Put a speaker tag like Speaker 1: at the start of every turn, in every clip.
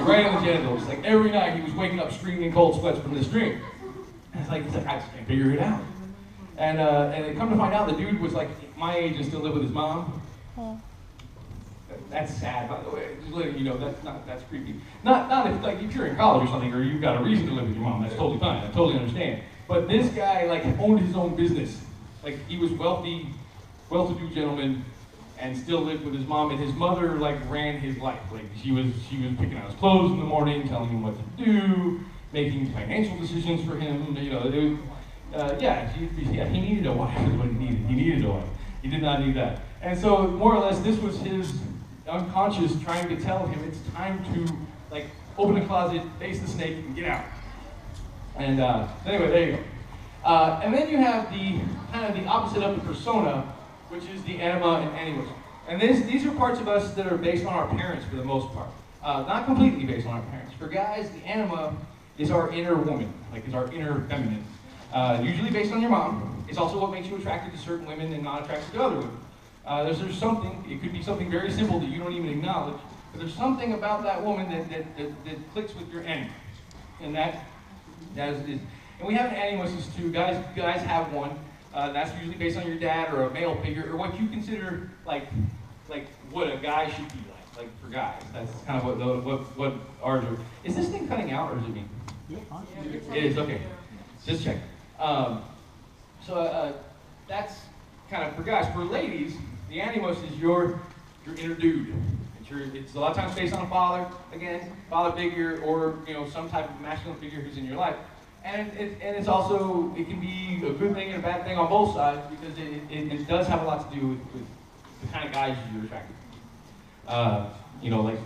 Speaker 1: right in the genitals. Like every night he was waking up screaming cold sweats from this dream. And he's like, I just can't figure it out. And they come to find out the dude was like my age and still lived with his mom. That's sad, by the way. Just letting you know, that's creepy. Not if like if you're in college or something, or you've got a reason to live with your mom. That's totally fine. I totally understand. But this guy like owned his own business. Like he was wealthy, well-to-do gentleman, and still lived with his mom. And his mother like ran his life. Like she was picking out his clothes in the morning, telling him what to do, making financial decisions for him. You know, he needed a wife. Is what he needed. He needed a wife. He did not need that. And so more or less, this was his unconscious trying to tell him it's time to like open the closet, face the snake, and get out. And anyway, there you go. And then you have the kind of the opposite of the persona, which is the anima and animus. And these are parts of us that are based on our parents for the most part. Not completely based on our parents. For guys, the anima is our inner woman, like is our inner feminine. Usually based on your mom. It's also what makes you attracted to certain women and not attracted to other women. There's something, it could be something very simple that you don't even acknowledge, but there's something about that woman that clicks with your anima. And that is. And we have an animus too. Guys have one. That's usually based on your dad or a male figure, or what you consider like what a guy should be like for guys. That's kind of what ours are. Is this thing cutting out or is it me?
Speaker 2: Yeah.
Speaker 1: It is, okay. Just check. So that's kind of for guys. For ladies, the animus is your inner dude. It's a lot of times based on a father figure, or some type of masculine figure who's in your life. And it's also, it can be a good thing and a bad thing on both sides, because it does have a lot to do with the kind of guys you're attracted to. Like,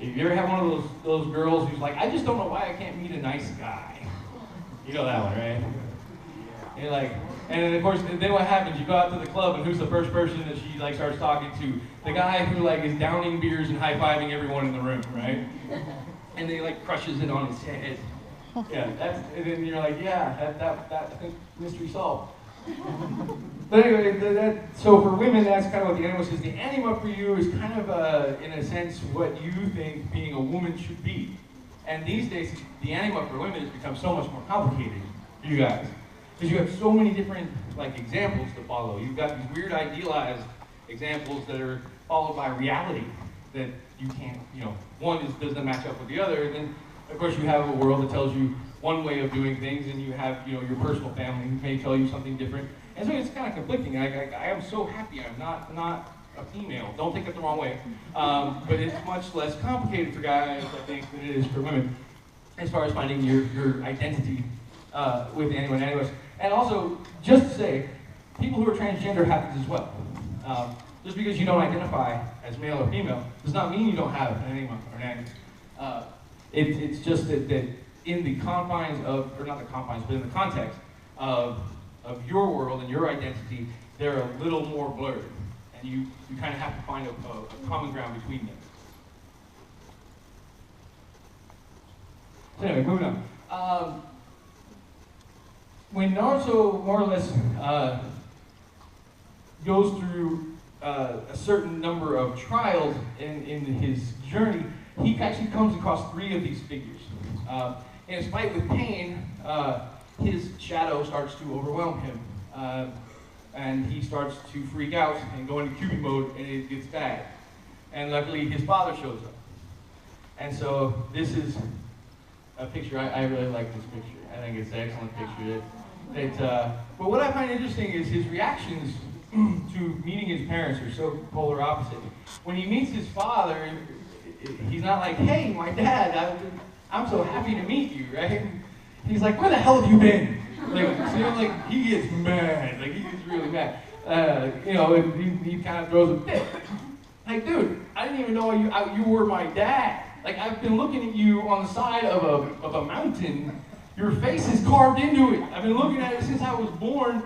Speaker 1: if you ever have one of those girls who's like, I just don't know why I can't meet a nice guy. You know that one, right? And you're like, and then of course, then what happens? You go out to the club, and who's the first person that she like starts talking to? The guy who like is downing beers and high-fiving everyone in the room, right? And they like crushes it on his head. Yeah, and then you're like, yeah, that mystery solved. But anyway, so for women, that's kind of what the animus is. The anima for you is kind of, in a sense, what you think being a woman should be. And these days, the anima for women has become so much more complicated for you guys. Because you have so many different examples to follow. You've got these weird idealized examples that are followed by reality that you can't, one doesn't match up with the other. And then, of course, you have a world that tells you one way of doing things, and you have, your personal family who may tell you something different. And so it's kind of conflicting. I am so happy I'm not a female. Don't take it the wrong way. But it's much less complicated for guys, I think, than it is for women, as far as finding your identity with anyone, animus. And also, just to say, people who are transgender have this as well. Just because you don't identify as male or female does not mean you don't have an anima or an animus. It's just that in the confines of, or not the confines, but in the context of your world and your identity, they're a little more blurred. And you kind of have to find a common ground between them. So anyway, moving on. When Naruto more or less goes through a certain number of trials in his journey, he actually comes across 3 of these figures. In his fight with pain, his shadow starts to overwhelm him. And he starts to freak out and go into cubing mode, and it gets bad. And luckily, his father shows up. And so this is a picture. I really like this picture. I think it's an excellent picture. But what I find interesting is his reactions to meeting his parents are so polar opposite. When he meets his father, he's not like, hey, my dad, I'm so happy to meet you, right? He's like, where the hell have you been? He gets mad, he gets really mad. He kind of throws a fit. Like, dude, I didn't even know you were my dad. Like, I've been looking at you on the side of a mountain. Your face is carved into it. I've been looking at it since I was born.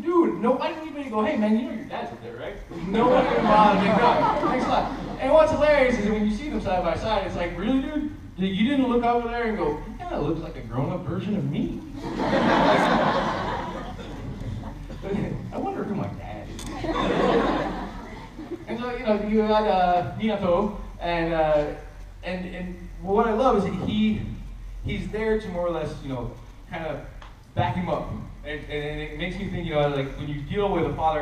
Speaker 1: Dude, nobody didn't even go, hey man, you know your dad's up there, right? Nobody even bothered to go. Thanks a lot. And what's hilarious is that when you see them side by side, it's like, really, dude? You didn't look over there and go, he kind of looks like a grown-up version of me. I wonder who my dad is. And so, you got Minato, and and what I love is that he's there to more or less, kind of back him up. And it makes me think, like when you deal with a father,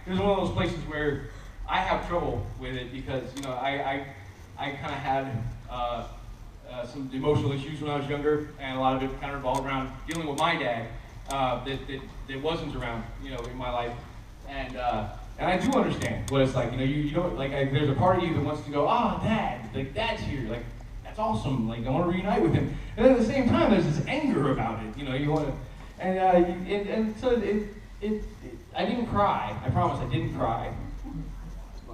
Speaker 1: there's one of those places where I have trouble with it because, I kind of had some emotional issues when I was younger, and a lot of it kind of revolved around dealing with my dad that wasn't around, in my life. And I do understand what it's like. You don't, like, there's a part of you that wants to go, Dad, like, Dad's here, like, that's awesome, like, I want to reunite with him. And then at the same time, there's this anger about it, you want to, and so I didn't cry. I promise I didn't cry.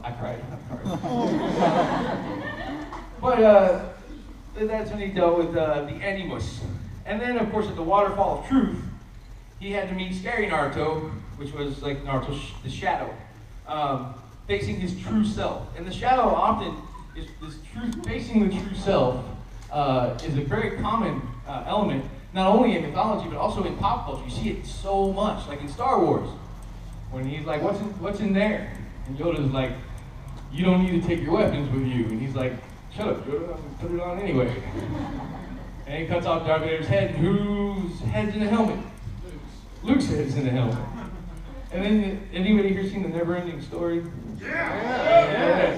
Speaker 1: I cried. But that's when he dealt with the Animus. And then, of course, at the Waterfall of Truth, he had to meet Scary Naruto, which was like Naruto's the shadow, facing his true self. And the shadow often is this truth, facing the true self, is a very common element, not only in mythology, but also in pop culture. You see it so much, like in Star Wars, when he's like, what's in there? And Yoda's like, you don't need to take your weapons with you. And he's like, shut up, Yoda, I'm gonna put it on anyway. And he cuts off Darth Vader's head, and whose head's in the helmet? Luke's head's in the helmet. And then, anybody here seen the Never-Ending Story? Yeah!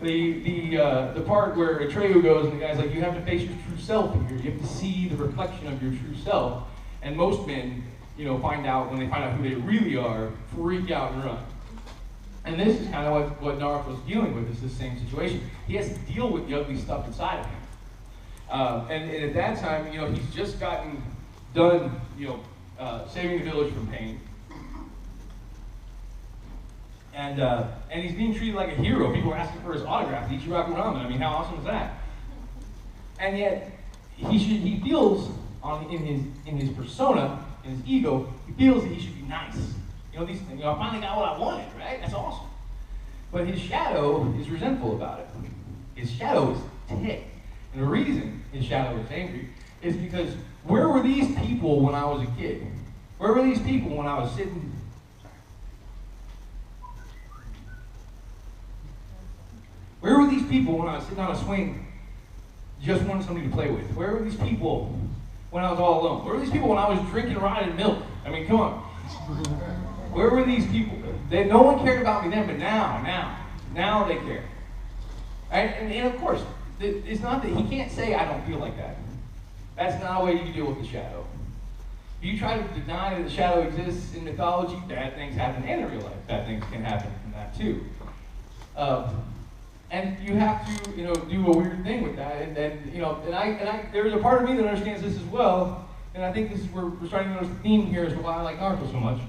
Speaker 1: The part where Atreyu goes and the guy's like, you have to face your true self here. You have to see the reflection of your true self. And most men, find out, when they find out who they really are, freak out and run. And this is kind of what Naruto's dealing with, is the same situation. He has to deal with the ugly stuff inside of him. And at that time, he's just gotten done, saving the village from pain. And he's being treated like a hero. People are asking for his autograph, Ichiraku Ramen. I mean, how awesome is that? And yet, he feels in his persona, in his ego, he feels that he should be nice. I finally got what I wanted, right? That's awesome. But his shadow is resentful about it. His shadow is ticked. And the reason his shadow is angry is because where were these people when I was a kid? Where were these people when I was sitting? Where were these people when I was sitting on a swing, just wanting somebody to play with? Where were these people when I was all alone? Where were these people when I was drinking rotted milk? I mean, come on. Where were these people? No one cared about me then, but now they care. Right? And of course, it's not that he can't say, I don't feel like that. That's not a way you deal with the shadow. If you try to deny that the shadow exists in mythology, bad things happen, and in real life, bad things can happen from that too. And you have to, do a weird thing with that. And there's a part of me that understands this as well. And I think this is where we're starting to notice the theme here as to why I like Naruto so much,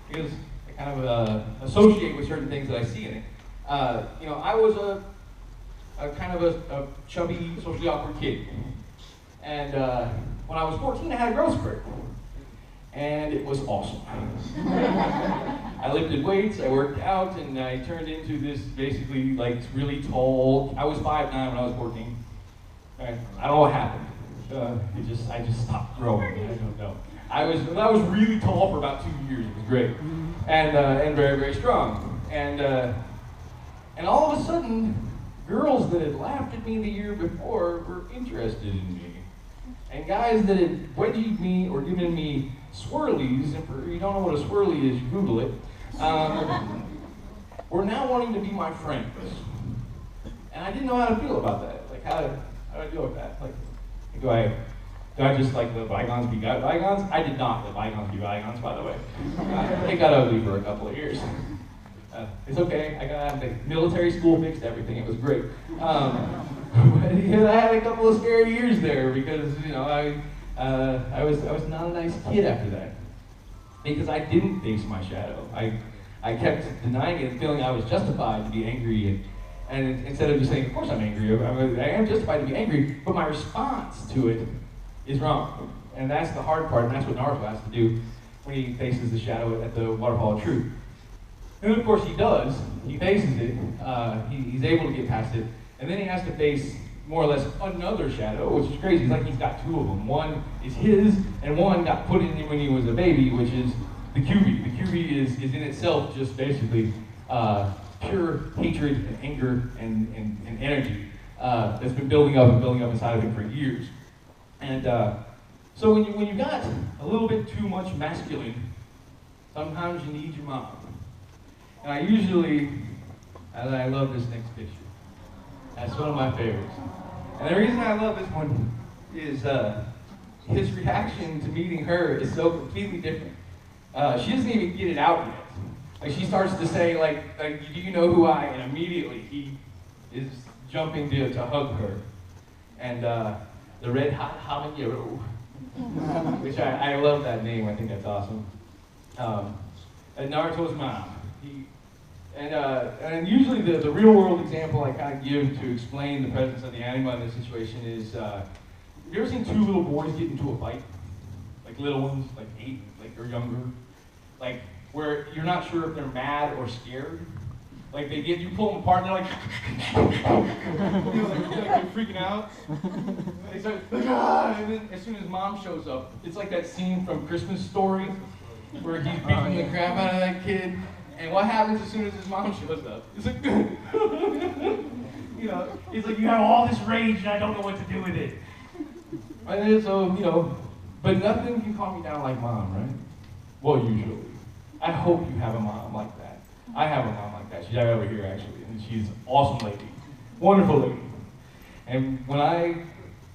Speaker 1: because I kind of associate with certain things that I see in it. I was a kind of a chubby, socially awkward kid. And when I was 14, I had a growth spurt. And it was awesome. I lifted weights, I worked out, and I turned into this basically like really tall. I was 5'9" when I was 14. Right? I don't know what happened. I just stopped growing. I don't know. I was really tall for about 2 years. It was great, and very, very strong. And all of a sudden, girls that had laughed at me the year before were interested in me, and guys that had wedgied me or given me swirlies, and if you don't know what a swirly is, you Google it, were now wanting to be my friends. And I didn't know how to feel about that. Like, how do I deal with that? Like, do I just like let bygones be bygones? I did not let bygones be bygones, by the way. It got ugly for a couple of years. It's okay, the military school fixed everything, it was great. But I had a couple of scary years there because, I was not a nice kid after that. Because I didn't face my shadow. I kept denying it and feeling I was justified to be angry, and instead of just saying, of course I'm angry, I am justified to be angry, but my response to it is wrong. And that's the hard part, and that's what Naruto has to do when he faces the shadow at the Waterfall of Truth. And of course he does. He faces it. He's able to get past it. And then he has to face more or less another shadow, which is crazy. It's like he's got two of them. One is his, and one got put in him when he was a baby, which is the Kyuubi. The Kyuubi is in itself just basically pure hatred and anger and energy. that's been building up and building up inside of him for years. And so when you got a little bit too much masculine, sometimes you need your mom. And I love this next picture. That's one of my favorites. And the reason I love this one is his reaction to meeting her is so completely different. She doesn't even get it out yet. Like she starts to say, like do you know who I am? And immediately he is jumping to hug her. And the red hot habanero, which I love that name. I think that's awesome. And Naruto's mom. And usually the real world example I kind of give to explain the presence of the anima in this situation is, have you ever seen two little boys get into a fight? Like little ones, like 8, or younger? Like, where you're not sure if they're mad or scared. Like you pull them apart and they're like, they're freaking out. They start, and then as soon as mom shows up, it's like that scene from Christmas Story where he's beating the crap out of that kid. And what happens as soon as his mom shows up? It's like, he's like, you have all this rage and I don't know what to do with it. And then so, but nothing can calm me down like mom, right? Well, usually. I hope you have a mom like that. I have a mom like that. She's right over here, actually, and she's an awesome lady. Wonderful lady. And when I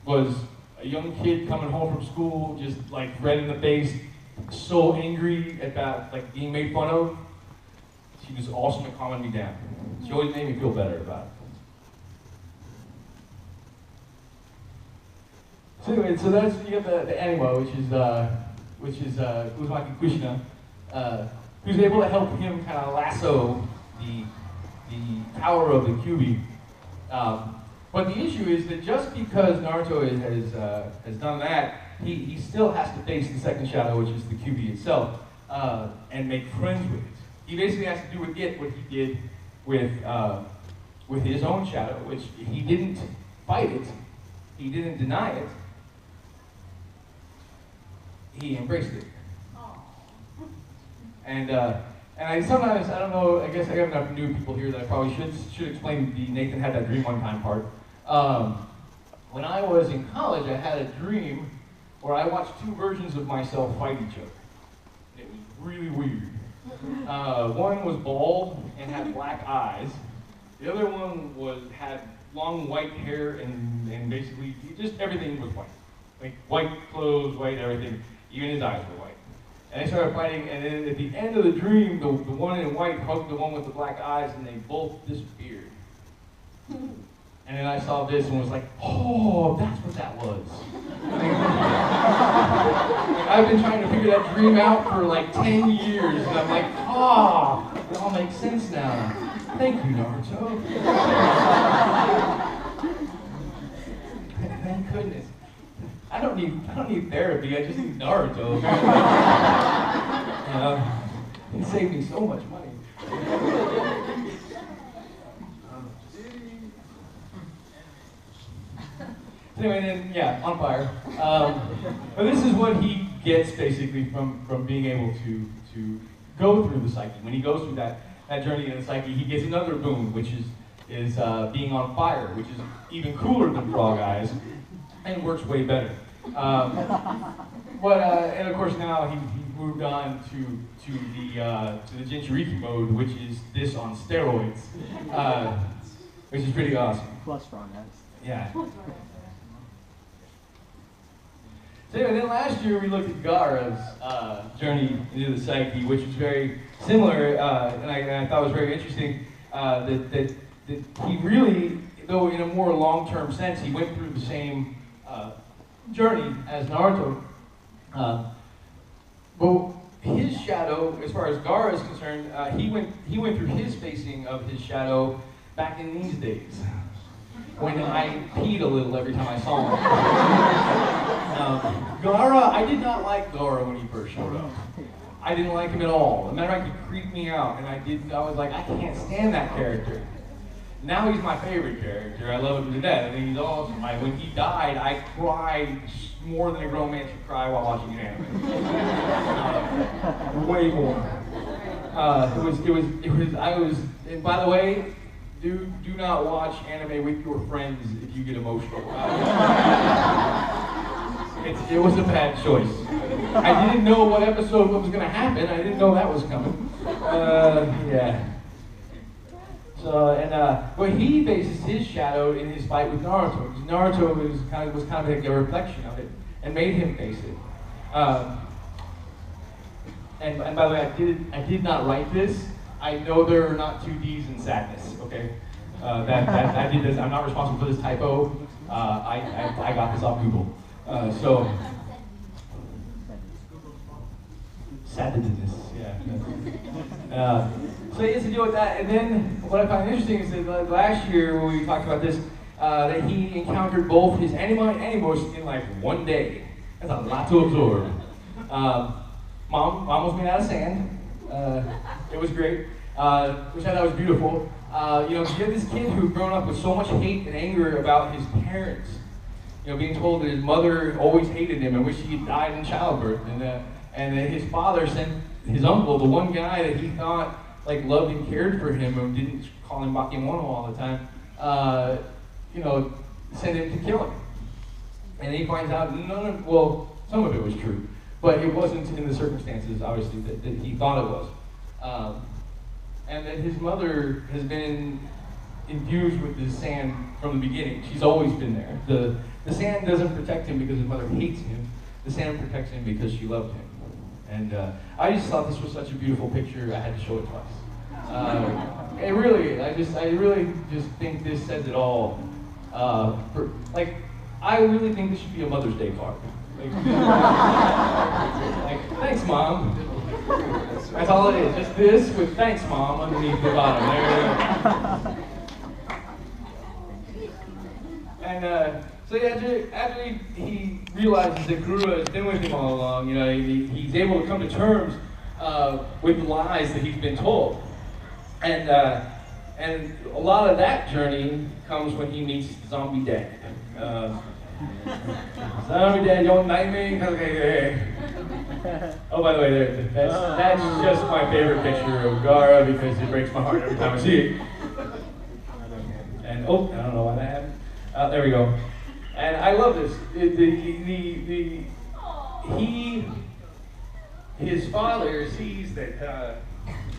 Speaker 1: was a young kid coming home from school, just like red in the face, so angry about like being made fun of, she was awesome at calming me down. She always made me feel better about it. So anyway, so that's you have the anima, which is Uzumaki Kushina, who's able to help him kind of lasso the power of the Kyuubi. But the issue is that just because Naruto has done that, he still has to face the second shadow, which is the Kyuubi itself, and make friends with it. He basically has to do with it what he did with his own shadow, which he didn't fight it, he didn't deny it, he embraced it. And I sometimes, I don't know, I guess I have enough new people here that I probably should explain the Nathan had that dream one time part. When I was in college, I had a dream where I watched 2 versions of myself fight each other. It was really weird. One was bald and had black eyes. The other one had long white hair and basically just everything was white. Like white clothes, white everything. Even his eyes were white. And they started fighting, and then at the end of the dream, the one in white hugged the one with the black eyes, and they both disappeared. And then I saw this and was like, oh, that's what that was. I've been trying to figure that dream out for like 10 years, and I'm like, oh, it all makes sense now. Thank you, Naruto. Thank goodness. I don't need therapy, I just need Naruto. It saved me so much money. Anyway, then, yeah, on fire. But this is what he gets, basically, from being able to go through the psyche. When he goes through that journey in the psyche, he gets another boon, which is being on fire, which is even cooler than frog eyes, and works way better. And of course now he moved on to the Jinchuriki mode, which is this on steroids, which is pretty awesome.
Speaker 2: Plus frog eyes.
Speaker 1: Yeah. So anyway, then last year we looked at Gaara's journey into the psyche, which was very similar, and I thought was very interesting. That he really, though in a more long-term sense, he went through the same journey as Naruto. But his shadow, as far as Gaara is concerned, he went through his facing of his shadow back in these days, when I peed a little every time I saw him. Gaara, I did not like Gaara when he first showed up. I didn't like him at all. As a matter of fact, he creeped me out, and I was like, I can't stand that character. Now he's my favorite character. I love him to death. I think he's awesome. When he died, I cried more than a grown man should cry while watching an anime. Way more. And by the way, do not watch anime with your friends if you get emotional. It was a bad choice. I didn't know what episode was going to happen. I didn't know that was coming. Yeah. So, but he faces his shadow in his fight with Naruto. Because Naruto was kind of like a reflection of it and made him face it. And by the way, I did not write this. I know there are not two D's in sadness. Okay, I did this. I'm not responsible for this typo. I got this off Google. So sadness. Yeah. So he has to deal with that. And then what I find interesting is that last year when we talked about this, that he encountered both his anima and animus in like one day. That's a lot to absorb. Mom was made out of sand. It was great, which I thought was beautiful. You have this kid who's grown up with so much hate and anger about his parents. Being told that his mother always hated him and wished he had died in childbirth, and that his father sent his uncle, the one guy that he thought like loved and cared for him and didn't call him Bakemono all the time, sent him to kill him. And he finds out some of it was true, but it wasn't in the circumstances, obviously, that he thought it was. And that his mother has been infused with this sand from the beginning. She's always been there. The sand doesn't protect him because his mother hates him. The sand protects him because she loved him. And I just thought this was such a beautiful picture, I had to show it twice. It really is. I really just think this says it all. I really think this should be a Mother's Day card. Thanks, Mom. That's all it is. Just this with thanks, Mom, underneath the bottom. There. And so after he realizes that Kurua has been with him all along, he's able to come to terms with the lies that he's been told. And a lot of that journey comes when he meets Zombie Dad. Zombie Dad, don't knife me. Okay. Oh, by the way, that's just my favorite picture of Gaara because it breaks my heart every time I see it. And I don't know why that happened. There we go. And I love this. His father sees that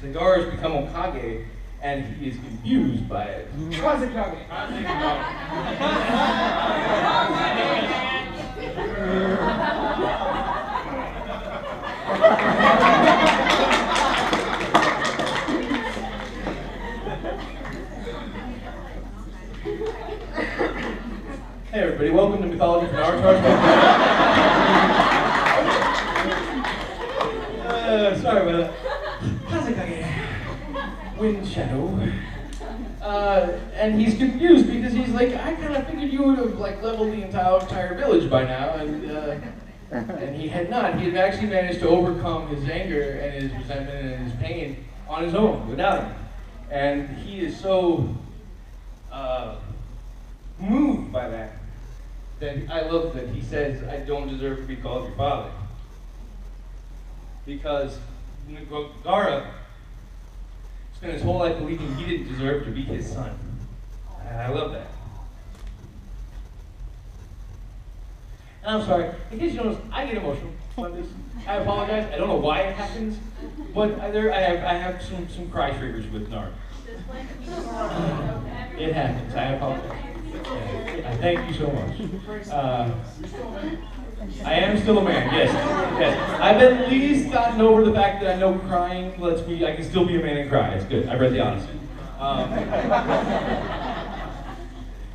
Speaker 1: the Gaara has become Hokage, and he is confused by it. Hey everybody, welcome to Mythology for Narutards. Sorry about that. Kazekage. Wind Shadow. And he's confused because he's like, I kind of figured you would have leveled the entire village by now, and he had not. He had actually managed to overcome his anger and his resentment and his pain on his own, without him. And he is so moved by that I love that he says, I don't deserve to be called your father. Because Gaara spent his whole life believing he didn't deserve to be his son. And I love that. And I'm sorry, in case you notice, I get emotional on this. I apologize. I don't know why it happens, but I have some cry triggers with Naruto. It happens. I apologize. Thank you so much. I am still a man. Yes. I've at least gotten over the fact that I know crying lets me. I can still be a man and cry. It's good. I read the Odyssey.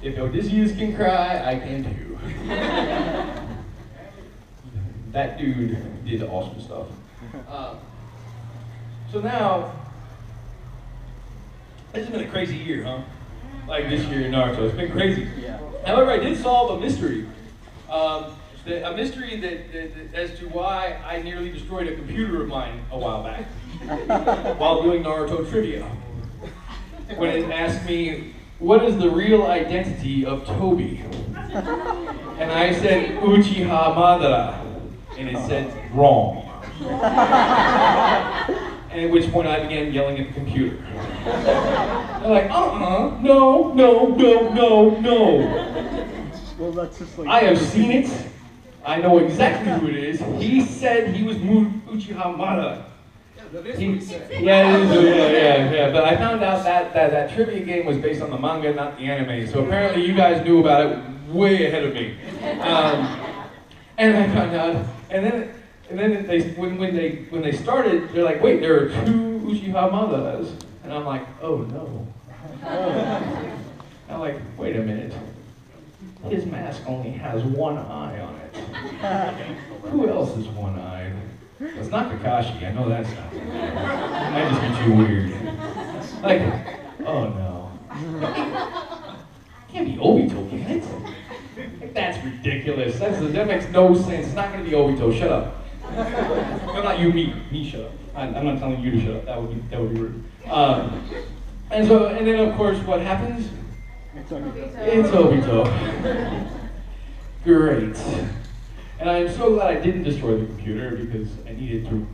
Speaker 1: If Odysseus can cry, I can too. That dude did awesome stuff. So now, this has been a crazy year, huh? Like this year in Naruto, it's been crazy. Yeah. However, I did solve a mystery. A mystery that as to why I nearly destroyed a computer of mine a while back while doing Naruto trivia. When it asked me, what is the real identity of Toby? And I said, Uchiha Madara. And it said, wrong. And at which point I began yelling at the computer. They're like, no, no, no, no.
Speaker 2: Well, that's just like...
Speaker 1: I have seen it. I know exactly who it is. He said he was Uchiha Madara.
Speaker 3: Yeah, that is what he said.
Speaker 1: Yeah. But I found out that trivia game was based on the manga, not the anime. So apparently you guys knew about it way ahead of me. And I found out, and then when they started, they're like, wait, there are 2 Uchiha Madaras, and I'm like, oh no. I'm like, wait a minute. His mask only has 1 eye on it. Who else is 1-eyed? It's not Kakashi, I know that's not. I just get you weird. Like, oh no. Can't be Obito, can it? Like, that's ridiculous. That makes no sense. It's not going to be Obito. Shut up. No, not you, me. Shut up. I'm not telling you to shut up. That would be rude. And then of course, what happens? It's Obito. Great. And I am so glad I didn't destroy the computer because I needed to